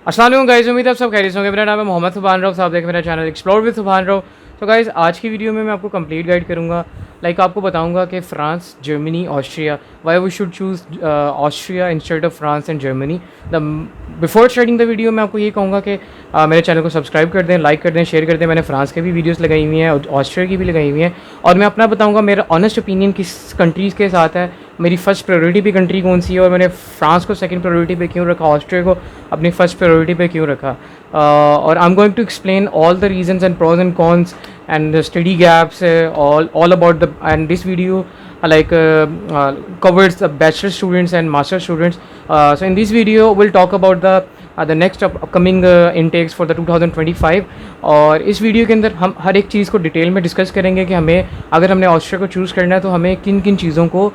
अस्सलाम वालेकुम गाइस, उम्मीद है आप सब खैरियत से होंगे। मेरा नाम है मोहम्मद सुभान राव, आप देख मेरा चैनल एक्सप्लोर विद सुभान राव। तो गाइस आज की वीडियो में मैं आपको कंप्लीट गाइड करूंगा। आपको बताऊंगा कि France, Germany, Austria, why we should choose Austria instead of France and Germany. The before starting the video मैं आपको ये कहूँगा कि मेरे चैनल को सब्सक्राइब कर दें, लाइक कर दें, शेयर कर दें। मैंने फ्रांस के भी वीडियोस लगाई हुई हैं और ऑस्ट्रिया की भी लगाई हुई हैं, और मैं अपना बताऊँगा मेरा ऑनेस्ट ओपिनियन किस कंट्रीज़ के साथ है, मेरी फर्स्ट प्रायोरिटी भी कंट्री कौन सी है, और मैंने फ्रांस को सेकंड प्रायोरिटी पे क्यों रखा, ऑस्ट्रिया को अपनी फर्स्ट प्रायोरिटी पे क्यों रखा। और I am going to explain all the reasons and pros and cons and the study gaps, all about the, and this video covers the bachelor students and master students. So in this video we'll talk about the next upcoming intakes for the 2025, और इस video के अंदर हम हर एक चीज़ को detail में discuss करेंगे कि हमें अगर हमने ऑस्ट्रिया को चूज़ करना है तो हमें किन किन चीज़ों को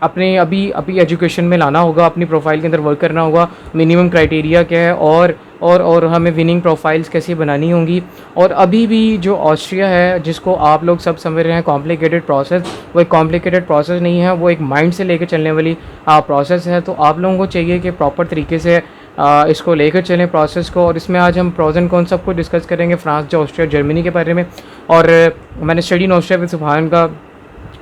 अपने अभी एजुकेशन में लाना होगा, अपनी प्रोफाइल के अंदर वर्क करना होगा, मिनिमम क्राइटेरिया क्या है, और हमें विनिंग प्रोफाइल्स कैसे बनानी होंगी। और अभी भी जो ऑस्ट्रिया है जिसको आप लोग सब समझ रहे हैं कॉम्प्लिकेटेड प्रोसेस, वो एक कॉम्प्लिकेटेड प्रोसेस नहीं है, वो एक माइंड से लेकर चलने वाली प्रोसेस है। तो आप लोगों को चाहिए कि प्रॉपर तरीके से इसको लेकर चलें प्रोसेस को, और इसमें आज हम प्रोज एंड कॉन्स सबको डिस्कस करेंगे, फ्रांस, ऑस्ट्रिया, जर्मनी के बारे में। और मैंने स्टडी इन ऑस्ट्रिया विद सुभान का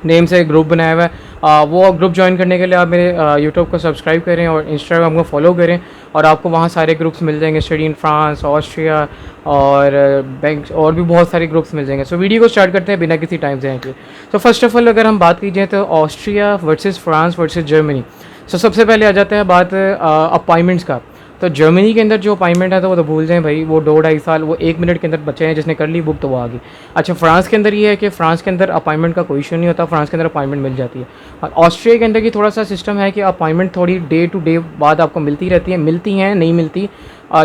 नेम से एक ग्रुप बनाया हुआ है। वो ग्रुप ज्वाइन करने के लिए आप मेरे यूट्यूब को सब्सक्राइब करें और इंस्टाग्राम को फॉलो करें, और आपको वहाँ सारे ग्रुप्स मिल जाएंगे, स्टडी इन फ्रांस, ऑस्ट्रिया और बैंक, और भी बहुत सारे ग्रुप्स मिल जाएंगे। सो वीडियो को स्टार्ट करते हैं बिना किसी टाइम से के। तो फर्स्ट ऑफ ऑल अगर हम बात कीजिए तो Austria versus France versus Germany. So सबसे पहले आ जाता है बात अपॉइंटमेंट्स का। तो जर्मनी के अंदर जो अपॉइंटमेंट है तो वो तो भूल जाएं भाई, वो 2-2.5 साल, वो 1 मिनट के अंदर बच्चे हैं, जिसने कर ली बुक तो वो आ गई। अच्छा, फ्रांस के अंदर ये है कि फ्रांस के अंदर अपॉइंटमेंट का कोई इशू नहीं होता, फ्रांस के अंदर अपॉइंटमेंट मिल जाती है। और ऑस्ट्रिया के अंदर की थोड़ा सा सिस्टम है कि अपॉइंटमेंट थोड़ी डे टू डे बाद आपको मिलती रहती है, मिलती हैं नहीं मिलती,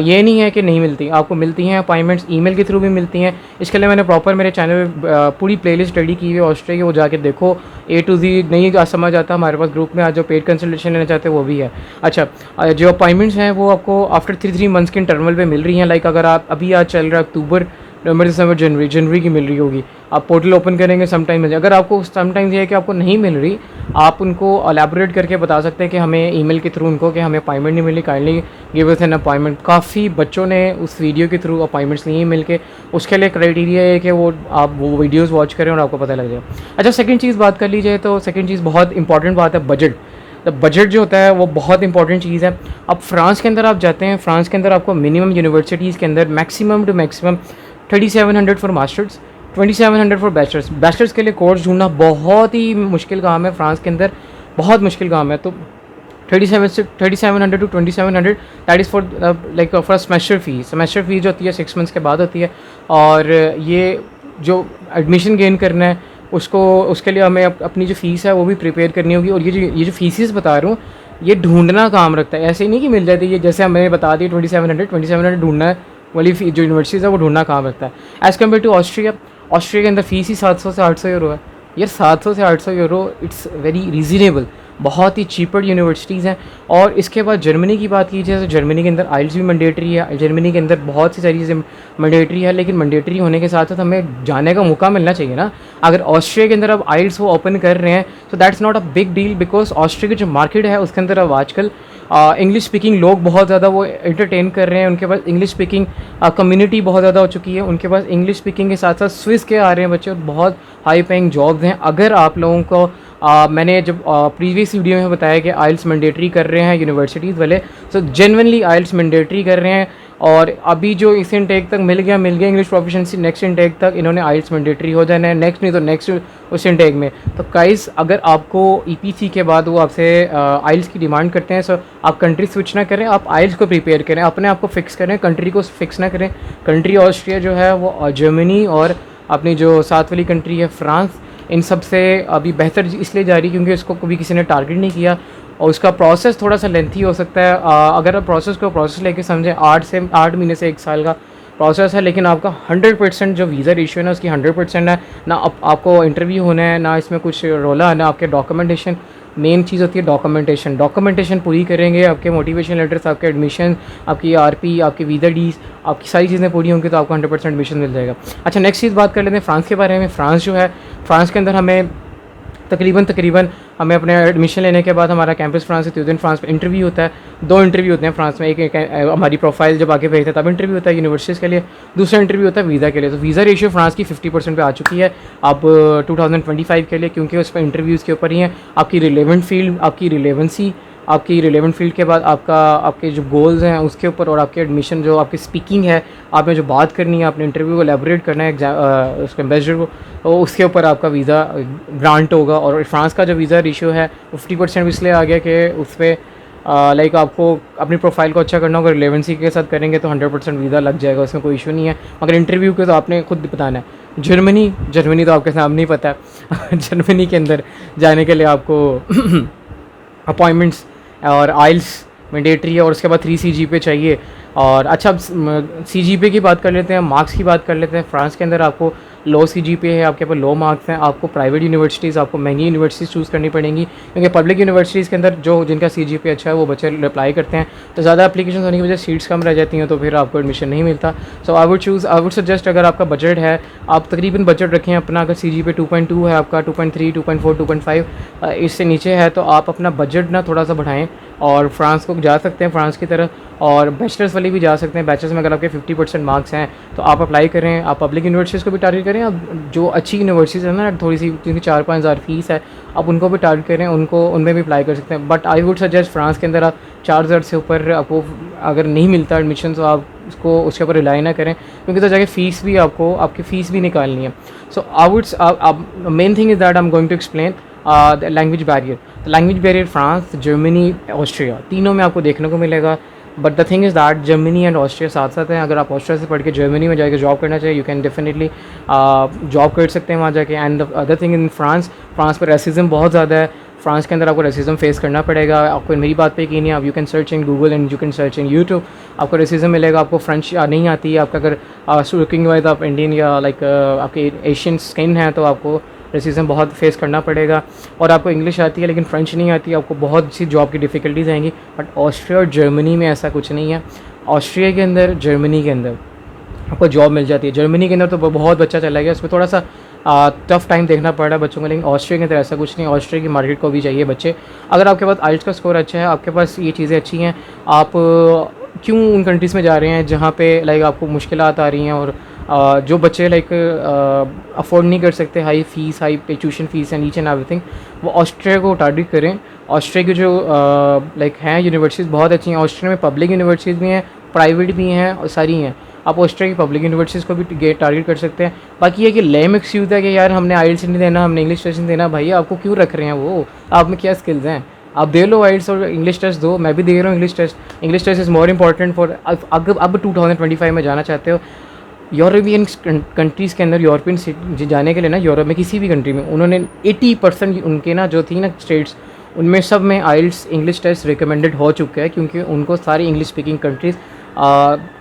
ये नहीं है कि नहीं मिलती, आपको मिलती हैं अपॉइंटमेंट्स, ईमेल के थ्रू भी मिलती हैं। इसके लिए मैंने प्रॉपर मेरे चैनल पे पूरी प्लेलिस्ट रेडी की हुई है ऑस्ट्रिया की, वो जाके देखो, A to Z। नहीं समझ आता हमारे पास ग्रुप में आज जो पेड कंसल्टेशन लेना चाहते हैं वो भी है। अच्छा, जो अपॉइंटमेंट्स हैं वो आपको आफ्टर 3 मंथ्स के इंटरवल पे मिल रही हैं। अगर आप अभी आज चल रहा है अक्टूबर, नवंबर, दिसंबर, जनवरी की मिल रही होगी, आप पोर्टल ओपन करेंगे समटाइम मिल जाए। अगर आपको समटाइम्स ये है कि आपको नहीं मिल रही, आप उनको एलैबोरेट करके बता सकते हैं कि हमें ईमेल के थ्रू उनको कि हमें अपॉइंटमेंट नहीं मिली, kindly give us an appointment. काफ़ी बच्चों ने उस वीडियो के थ्रू अपॉइंटमेंट्स लिए मिल के, उसके लिए क्राइटेरिया है कि वो आप वो वीडियोज़ वॉच करें और आपको पता लग जाए। अच्छा, सेकेंड चीज़ बात कर लीजिए तो सेकेंड चीज़ बहुत इंपॉर्टेंट बात है बजट। तो बजट जो होता है वो बहुत इंपॉर्टेंट चीज़ है। अब फ्रांस के अंदर आप जाते हैं, फ्रांस के अंदर आपको मिनिमम यूनिवर्सिटीज़ के अंदर maximum to maximum 3700 for masters, 2700 for bachelors. Bachelors के लिए कोर्स ढूंढना बहुत ही मुश्किल काम है फ्रांस के अंदर, बहुत मुश्किल काम है। तो 3700 to 2700 that is for semester fees. Semester fees जो होती है 6 मंथ्स के बाद होती है, और ये जो एडमिशन गेन करना है उसके लिए हमें अपनी जो फ़ीस है वो भी प्रिपेयर करनी होगी। और ये जो फीसेस बता रहा हूँ, ये ढूंढना काम रखता है, ऐसे ही नहीं कि मिल जाती है। जैसे मैंने बता दी 2700 ढूंढना है, वाली जो यूनिवर्सिटीज़ है वो ढूंढना काम रखता है। As compare to Austria, Austria के अंदर फ़ीस ही 700 से 800 यूरो है। यार 700 से 800 यूरो, इट्स वेरी रीज़नेबल, बहुत ही चीपर यूनिवर्सिटीज़ हैं। और इसके बाद जर्मनी की बात कीजिए तो जर्मनी के अंदर आइल्स भी मैंडेटरी है, जर्मनी के अंदर बहुत सी सारी चीज़ें मैंडेटरी है, लेकिन मैंडेटरी होने के साथ साथ हमें जाने का मौका मिलना चाहिए ना। अगर ऑस्ट्रिया के अंदर अब आइल्स वो ओपन कर रहे हैं तो that's not a big deal, because Austria की जो मार्केट है उसके अंदर अब आजकल इंग्लिश स्पीकिंग लोग बहुत ज़्यादा वो एंटरटेन कर रहे हैं, उनके पास इंग्लिश स्पीकिंग कम्युनिटी बहुत ज़्यादा हो चुकी है, उनके पास इंग्लिश स्पीकिंग के साथ साथ स्विस के आ रहे हैं बच्चे, और बहुत हाई पेइंग जॉब्स हैं। अगर आप लोगों को मैंने जब प्रीवियस वीडियो में बताया कि आइल्स मैंडेटरी कर रहे हैं यूनिवर्सिटीज़ वाले, तो जेन्युइनली आइल्स मैंडेटरी कर रहे हैं। और अभी जो इस इंटेक तक मिल गया इंग्लिश प्रोफिशिएंसी, नेक्स्ट इंटेक तक इन्होंने आइल्स मैंडेटरी हो जाना है, नेक्स्ट नहीं तो नेक्स्ट उस इंटेक में। तो गाइस, अगर आपको EPC के बाद वो आपसे आइल्स की डिमांड करते हैं, सो आप कंट्री स्विच ना करें, आप आइल्स को प्रिपेयर करें, अपने आप को फिक्स करें, कंट्री को फिक्स ना करें। कंट्री ऑस्ट्रिया जो है वो जर्मनी और अपनी जो साथ वाली कंट्री है फ्रांस, इन सब से अभी बेहतर इसलिए जा रही क्योंकि उसको कभी किसी ने टारगेट नहीं किया, और उसका प्रोसेस थोड़ा सा लेंथी हो सकता है। अगर आप प्रोसेस लेके समझें, 8 महीने से 1 साल का प्रोसेस है, लेकिन आपका 100% जो वीज़ा रेशियो है ना उसकी 100% है ना। आपको इंटरव्यू होना है ना, इसमें कुछ रोला है ना, आपके डॉक्यूमेंटेशन मेन चीज़ होती है डॉक्यूमेंटेशन पूरी करेंगे, आपके मोटिवेशन लेटर्स, आपके एडमिशन, आपकी RP, आपकी वीज़ा डीज, आपकी सारी चीज़ें पूरी होंगी तो आपको 100% एडमिशन मिल जाएगा। अच्छा, नेक्स्ट चीज़ बात कर लेते हैं फ्रांस के बारे में। फ्रांस जो है, फ्रांस के अंदर हमें तकरीबन हमें अपने एडमिशन लेने के बाद हमारा कैंपस फ्रांस से ट्यूजन फ्रांस में इंटरव्यू होता है। 2 इंटरव्यू होते हैं फ्रांस में, एक हमारी प्रोफाइल जब आगे भेजते हैं तब इंटरव्यू होता है यूनिवर्सिटीज़ के लिए, दूसरा इंटरव्यू होता है वीज़ा के लिए। तो वीज़ा रेशियो फ्रांस की 50% पे आ चुकी है अब 2025 के लिए, क्योंकि उस पर इंटरव्यूज़ के ऊपर ही है आपकी रिलेवेंट फील्ड, आपकी रिलेवेंसी, आपकी रिलेवेंट फील्ड के बाद आपके जो गोल्स हैं उसके ऊपर, और आपके एडमिशन जो आपकी स्पीकिंग है, आपने जो बात करनी है, आपने इंटरव्यू को एलेबोरेट करना है उसके एम्बेसडर को, तो उसके ऊपर आपका वीज़ा ग्रांट होगा। और फ्रांस का जो वीज़ा रेशियो है 50% इसलिए आ गया कि उस पर लाइक आपको अपनी प्रोफाइल को अच्छा करना होगा, रिलेवेंसी के साथ करेंगे तो 100% वीज़ा लग जाएगा, उसमें कोई इशू नहीं है। मगर इंटरव्यू के तो आपने खुद बताना है। जर्मनी तो आपके सामने ही पता है जर्मनी के अंदर जाने के लिए आपको अपॉइंटमेंट्स और आइल्स मैंडेटरी है, और उसके बाद 3 CGPA चाहिए। और अच्छा, अब CGPA की बात कर लेते हैं, मार्क्स की बात कर लेते हैं। फ्रांस के अंदर आपको लो CGPA है, आपके पास लो मार्क्स हैं, आपको प्राइवेट यूनिवर्सिटीज़, आपको महंगी यूनिवर्सिटीज़ चूज़ करनी पड़ेंगी, क्योंकि पब्लिक यूनिवर्सिटीज़ के अंदर जिनका CGPA अच्छा है वो बच्चे अप्लाई करते हैं, तो ज़्यादा एप्लीकेशन होने की वजह से सीट्स कम रह जाती हैं, तो फिर आपको एडमिशन नहीं मिलता। सो आई वुड सजेस्ट, अगर आपका बजट है, आप तकरीबन बजट रखें अपना, अगर CGPA 2.2 है आपका, 2.3, 2.4, 2.5 इससे नीचे है, तो आप अपना बजट ना थोड़ा सा बढ़ाएं और फ्रांस को जा सकते हैं, फ्रांस की तरफ। और बैचलर्स वाली भी जा सकते हैं। बैचलर्स में अगर आपके 50% मार्क्स हैं तो आप अप्लाई करें, आप पब्लिक यूनिवर्सिटीज़ को भी टारगेट करें। अब जो अच्छी यूनिवर्सिटीज़ है ना, थोड़ी सी जिनकी 4-5 हज़ार फीस है, आप उनको भी टारगेट करें, उनमें भी अप्लाई कर सकते हैं। But I would suggest France के अंदर आप 4,000 से ऊपर आपको अगर नहीं मिलता एडमिशन, तो आप उसको उसके ऊपर रिलाई ना करें, क्योंकि तो जाके फ़ीस भी आपकी फ़ीस भी निकालनी है। So I would main thing is that I am going to explain the language barrier France, Germany, Austria, तीनों में आपको देखने को मिलेगा। But the thing is that Germany and Austria साथ साथ हैं। अगर आप ऑस्ट्रिया से पढ़ के जर्मनी में जाकर जॉब करना चाहिए, यू कैन डेफिनेटली जॉब कर सकते हैं वहाँ जाके। And the other thing in France पर रेसिज्म बहुत ज़्यादा है। फ्रांस के अंदर आपको रेसिज्म फेस करना पड़ेगा। आपको मेरी बात पे यकीन नहीं, आप you can search in Google and you can search in YouTube, आपको रेसिज्म मिलेगा। आपको फ्रेंच नहीं आती है, आपका अगर लुकिंग वाइज आप इंडियन या लाइक आपके एशियन स्किन है, तो आपको रेसिज्म बहुत फेस करना पड़ेगा। और आपको इंग्लिश आती है लेकिन फ्रेंच नहीं आती, आपको बहुत सी जॉब की डिफ़िकल्टीज़ आएंगी। बट ऑस्ट्रिया और जर्मनी में ऐसा कुछ नहीं है। ऑस्ट्रिया के अंदर, जर्मनी के अंदर आपको जॉब मिल जाती है। जर्मनी के अंदर तो बहुत बच्चा चला गया, उसमें थोड़ा सा टफ टाइम देखना पड़ रहा है बच्चों को, लेकिन ऑस्ट्रिया के अंदर ऐसा कुछ नहीं। ऑस्ट्रिया की मार्केट को भी चाहिए बच्चे। अगर आपके पास आइल्स का स्कोर अच्छा है, आपके पास ये चीज़ें अच्छी हैं, आप क्यों उन कंट्रीज़ में जा रहे हैं जहाँ पे लाइक आपको मुश्किलात आ रही हैं, और जो बच्चे लाइक अफोर्ड नहीं कर सकते high fees, high tuition fees and each and everything, वो ऑस्ट्रिया को टारगेट करें। ऑस्ट्रिया की जो लाइक हैं यूनिवर्सिटीज़ बहुत अच्छी हैं। ऑस्ट्रिया में पब्लिक यूनिवर्सिटीज़ भी हैं, प्राइवेट भी हैं, और सारी हैं। आप ऑस्ट्रिया की पब्लिक यूनिवर्सिटीज़ को भी टारगेट कर सकते हैं। बाकी ये कि लेम एक्सक्यूज़ है कि यार हमने आइल्स नहीं देना, हमने इंग्लिश टेस्ट नहीं देना। भाई आपको क्यों रख रहे हैं वो? आप में क्या स्किल्स हैं? आप दे लो आइल्स और इंग्लिश टेस्ट दो। मैं भी दे रहा हूँ English test. English test is more important for, अब 2025 में जाना चाहते हो यूरोपियन कंट्रीज़ के अंदर, यूरोपियन जाने के लिए ना, यूरोप में किसी भी कंट्री में उन्होंने 80% उनके ना जो थी ना स्टेट्स, उनमें सब में आइल्स इंग्लिश टेस्ट रिकमेंडेड हो चुका है, क्योंकि उनको सारी इंग्लिश स्पीकिंग कंट्रीज़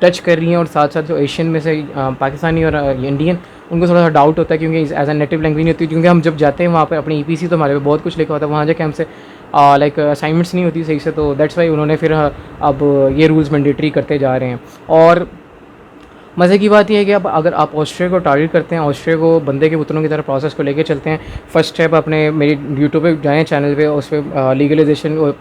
टच कर रही हैं। और साथ साथ जो एशियन में से पाकिस्तानी और इंडियन, उनको थोड़ा सा डाउट होता है, क्योंकि एज अ नेटिव लैंग्वेज नहीं होती। क्योंकि हम जब जाते हैं वहाँ पे अपनी EPC, तो हमारे पे बहुत कुछ लिखा होता है, वहाँ जाके हमसे लाइक असाइनमेंट्स नहीं होती सही से, तो दैट्स वाई उन्होंने फिर अब ये रूल्स मैंडेटरी करते जा रहे हैं। और मज़े की बात यह है कि अब अगर आप ऑस्ट्रिया को टारगेट करते हैं, ऑस्ट्रिया को बंदे के पुत्रों की तरह प्रोसेस को लेके चलते हैं, फर्स्ट स्टेप अपने मेरी यूट्यूब पे जाएँ चैनल पे, उस पर लीगलाइजेशन,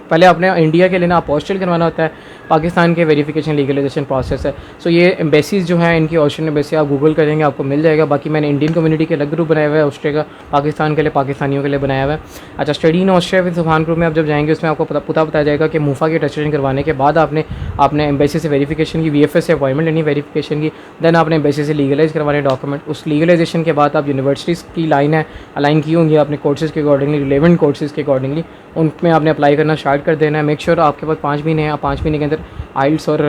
पहले अपने इंडिया के लिए ना अपोस्टल करवाना होता है, पाकिस्तान के वेरिफिकेशन लीगलाइजेशन प्रोसेस है। सो ये एम्बेसीज़ जो हैं इनकी ऑस्ट्रेलियन एम्बेसी, आप गूगल करेंगे आपको मिल जाएगा। बाकी मैंने इंडियन कम्युनिटी के अलग ग्रुप बनाया हुआ है ऑस्ट्रिया का, पाकिस्तान के लिए, पाकिस्तानियों के लिए बनाया हुआ है। अच्छा, स्टडी इन ऑस्ट्रिया विद सुभान ग्रुप में आप जब जाएंगे, उसमें आपको पता बताया जाएगा कि मुफा की रजिस्ट्रेशन करवाने के बाद आपने एम्बेसी से वेरिफिकेशन की, VFS से अपॉइंटमेंट लेनी वेरिफिकेशन की, देन आपने एम्बेसी से लीगलाइज करवाने डॉक्यूमेंट। उस लीगलाइजेशन के बाद आप यूनिवर्सिटीज़ की लाइन है अलाइन की होंगी अपने कोर्सेज़ के अकॉर्डिंगली, रिलेवेंट कोर्सेज़ के अकॉर्डिंगली, उनमें आपने अप्लाई करना स्टार्ट कर देना है। मेक श्योर आपके पास 5 महीने हैं, आप 5 महीने के अंदर आइल्स और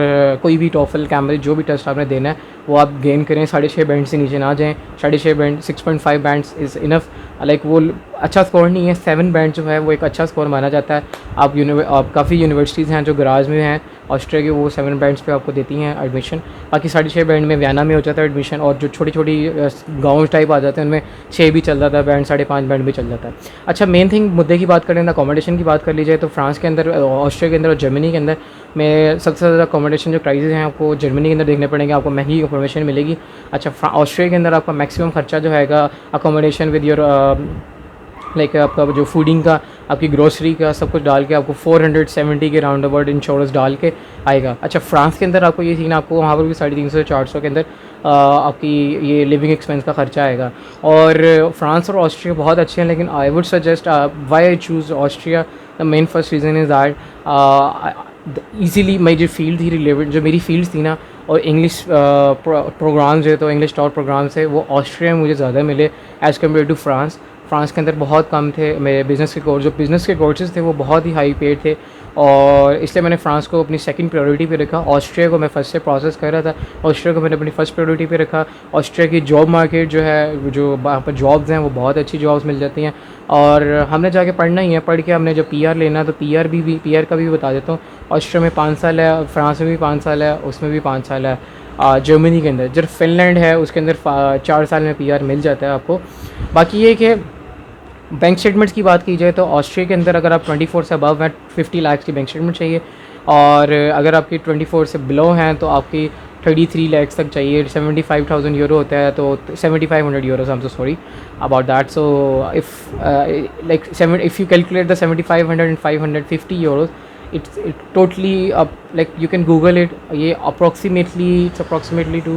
कोई भी टॉफल, कैम्ब्रिज, जो भी टेस्ट आपने देना है वो आप गेन करें। 6.5 बैंड से नीचे ना जाएँ। 6.5 band, 6.5 bands is enough. Like वो अच्छा स्कोर नहीं है। 7 बैंड जो है वो एक अच्छा स्कोर माना जाता है। आप काफ़ी यूनिवर्सिटीज़ हैं जो गराज में हैं ऑस्ट्रिया की, वो 7 बैंड्स पे आपको देती हैं एडमिशन। बाकी 6.5 बैंड में वियना में हो जाता है एडमिशन, और जो छोटी छोटी गाँव टाइप आ जाते हैं उनमें 6 भी चल जाता है बैंड, 5.5 बैंड भी चल जाता है। अच्छा, मेन थिंग मुद्दे की बात करें, अकोमोडेशन की बात कर लीजिए, तो फ्रांस के अंदर, ऑस्ट्रिया के अंदर और जर्मनी के अंदर में सबसे ज़्यादा अकोमोडेशन जो प्राइसेस हैं आपको जर्मनी के अंदर देखने पड़ेंगे, आपको महंगी अकोमोडेशन मिलेगी। अच्छा, ऑस्ट्रिया के अंदर आपका मैक्सिमम खर्चा जो हैगा अकोमोडेशन विद योर लाइक आपका जो फूडिंग का, आपकी ग्रोसरी का, सब कुछ डाल के आपको 470 के राउंड अबाउट इंश्योरेंस डाल के आएगा। अच्छा, फ्रांस के अंदर आपको ये सीन, आपको वहाँ पर भी 350 से 400 के अंदर आपकी ये लिविंग एक्सपेंस का खर्चा आएगा। और फ्रांस और ऑस्ट्रिया बहुत अच्छे हैं, लेकिन I would suggest why I choose Austria, the main first reason is that easily मेरी जो फील्ड थी रिलेवेंट, जो मेरी फील्ड्स थी ना, और इंग्लिश प्रोग्राम्स जो है, तो इंग्लिश टॉप प्रोग्राम्स है वो ऑस्ट्रिया में मुझे ज़्यादा मिले as compare to France. France के अंदर बहुत कम थे मेरे बिज़नेस के कोर्स, जो बिज़नेस के कोर्सेज़ थे वो बहुत ही हाई पेड थे, और इसलिए मैंने फ्रांस को अपनी सेकंड प्रायोरिटी पे रखा। ऑस्ट्रिया को मैं फर्स्ट से प्रोसेस कर रहा था, ऑस्ट्रिया को मैंने अपनी फर्स्ट प्रायोरिटी पे रखा। ऑस्ट्रिया की जॉब मार्केट जो है, जो वहाँ पर जॉब्स हैं वो बहुत अच्छी जॉब्स मिल जाती हैं, और हमने जाके पढ़ना ही है, पढ़ के हमने जब PR लेना है तो PR का भी बता देता हूँ। ऑस्ट्रिया में 5 साल है, फ्रांस में भी 5 साल है, उसमें भी 5 साल है, जर्मनी के अंदर। जब फिनलैंड है उसके अंदर 4 साल में PR मिल जाता है आपको। बाकी ये कि बैंक स्टेटमेंट्स की बात की जाए तो ऑस्ट्रिया के अंदर अगर आप 24 से अबव हैं 50 लाख की बैंक स्टेटमेंट चाहिए, और अगर आपकी 24 से बिलो हैं तो आपकी 33 लाख तक चाहिए। 75,000 यूरो होता है, तो 7500 Euros, I am so sorry about that. So if you calculate the 7500 and 550 Euros, it's it totally like you can google it, ये approximately to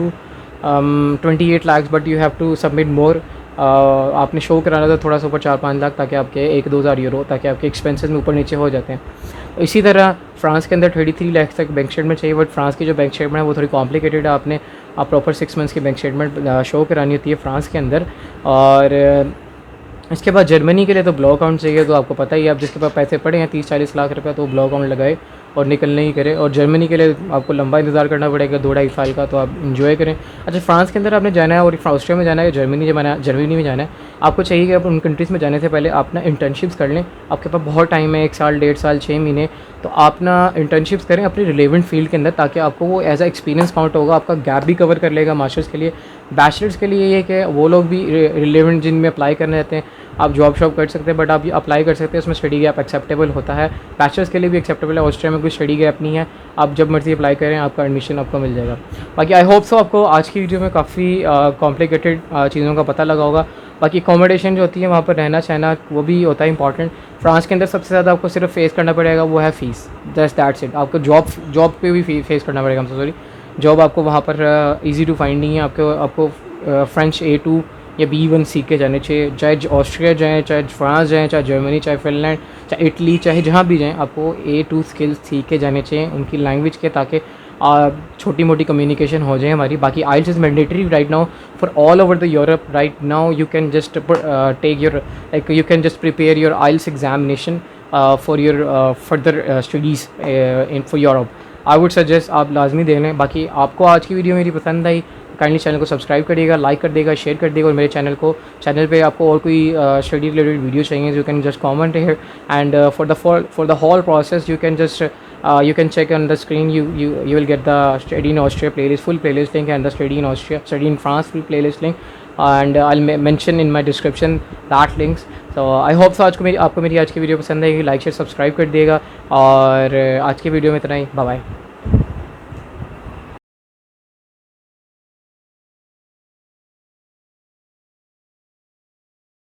28 lakhs, but you have to submit more। आपने show कराना था थोड़ा सा ऊपर 4-5 लाख, ताकि आपके 1-2 हज़ार यूरो, ताकि आपके एक्सपेंसेस में ऊपर नीचे हो जाते हैं। इसी तरह फ्रांस के अंदर 33 लाख तक बैंक स्टेटमेंट चाहिए, बट फ्रांस की जो बैंक स्टेटमेंट है वो थोड़ी कॉम्प्लिकेटेड है। आपने प्रॉपर 6 मंथ्स की बैंक स्टेटमेंट शो करानी होती है फ्रांस के अंदर। और इसके बाद जर्मनी के लिए तो ब्लॉक अकाउंट चाहिए, तो आपको पता ही है, आप जिसके पास पैसे पड़े हैं 30-40 लाख रुपए, तो ब्लॉक अकाउंट लगाए और निकलने ही करे। और जर्मनी के लिए आपको लंबा इंतज़ार करना पड़ेगा, 2-2.5 साल का, तो आप इन्जॉय करें। अच्छा, फ्रांस के अंदर आपने जाना है और ऑस्ट्रिया में जाना है, जर्मनी में जाना है, आपको चाहिए कि आप उन कंट्रीज़ में जाने से पहले आप ना इंटर्नशिप्स कर लें। आपके पास बहुत टाइम है, 1 साल, 1.5 साल, 6 महीने, तो आप ना इंटर्नशिप्स करें अपनी रिलेवेंट फील्ड के अंदर, ताकि आपको वो एज अ एक्सपीरियंस काउंट होगा, आपका गैप भी कवर कर लेगा मास्टर्स के लिए। बैचलर्स के लिए ये कि वो लोग भी रिलेवेंट जिनमें अप्लाई करने रहते हैं, आप जॉब शॉप कर सकते हैं, बट आप ये अप्लाई कर सकते हैं, उसमें स्टडी गैप एक्सेप्टेबल होता है। बैचलर्स के लिए भी एक्सेप्टेबल है, ऑस्ट्रिया में कोई स्टडी गैप नहीं है, आप जब मर्जी अप्लाई करें, आपका एडमिशन आपको मिल जाएगा। बाकी आई होप सो आपको आज की वीडियो में काफ़ी कॉम्प्लिकेटेड चीज़ों का पता लगा होगा। बाकी अकोमोडेशन जो होती है वहाँ पर रहना सहना, वो भी होता है इंपॉर्टेंट। फ्रांस के अंदर सबसे ज़्यादा आपको सिर्फ फेस करना पड़ेगा वो है फ़ीस, जस्ट दैट्स इट। आपको जॉब पे भी फेस करना पड़ेगा, हमसे सॉरी, जॉब आपको वहाँ पर ईजी टू फाइंड नहीं है। आपको फ्रेंच A2 या B1 सीख के जाने चाहिए, चाहे ऑस्ट्रिया जाएँ, चाहे फ्रांस जाएँ, चाहे जर्मनी, चाहे फिनलैंड, चाहे इटली, चाहे जहाँ भी जाएँ, आपको A2 स्किल्स सीख के जाने चाहिए उनकी लैंग्वेज के, ताकि छोटी मोटी कम्युनिकेशन हो जाए हमारी। बाकी IELTS is mandatory right now for all over the Europe right now. You can just take your you can just prepare your IELTS examination for your further studies in for Europe. I would suggest आप लाजमी देख लें। बाकी आपको आज की video मेरी पसंद आई, काइंडली चैनल को सब्सक्राइब करिएगा, लाइक कर देगा, शेयर कर देगा, और मेरे चैनल पे आपको और कोई स्टडी रिलेटेड वीडियो चाहिए, you can just comment here, and for the whole process you can check on the screen, you will get the Study in Austria playlist, full playlist link, and the Study in France full playlist link, and I'll mention in my description that links. So I hope so आपको मेरी आज की video पसंद आएगी, like share subscribe कर दिएगा, और आज की वीडियो में इतना ही, बाय बाय।